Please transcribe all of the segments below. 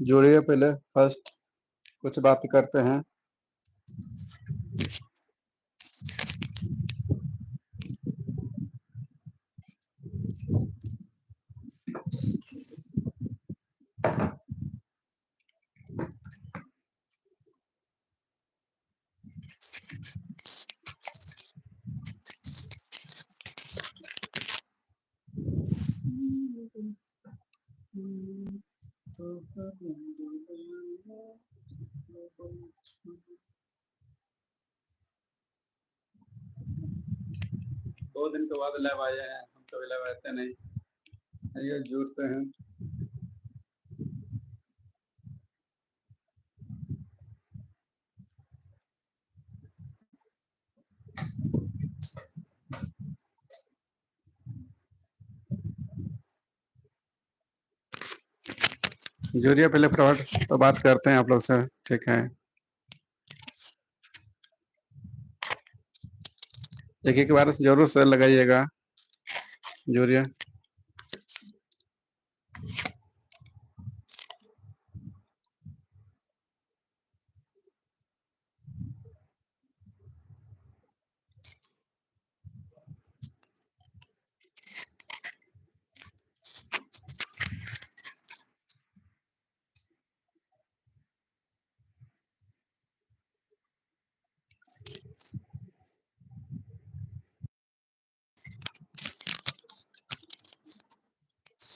जोड़िए पहले फर्स्ट कुछ बात करते हैं। दो दिन के बाद लैब आए हैं, हम कभी लैब आते नहीं, ये जुड़ते हैं। जोड़िए पहले फ्रॉड तो बात करते हैं आप लोग से, ठीक है। एक बार जरूर से लगाइएगा। जोड़िए।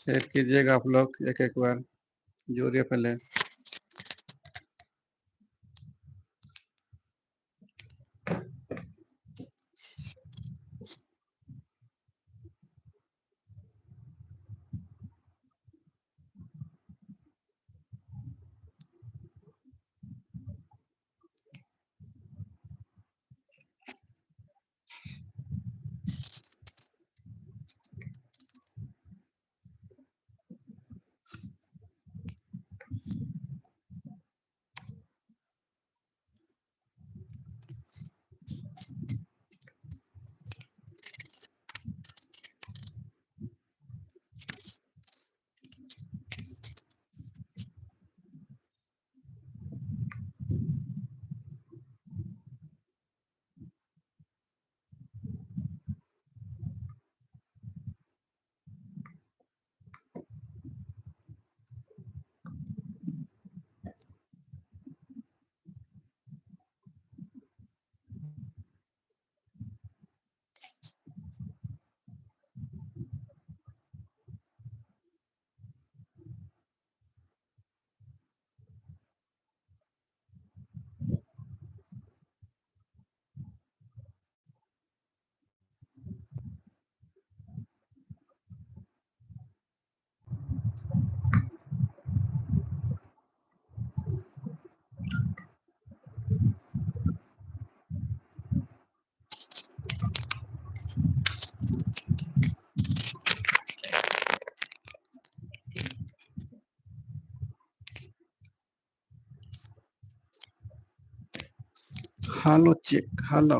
शेयर कीजिएगा आप लोग एक बार। जोड़िए पहले। Hello check, hello.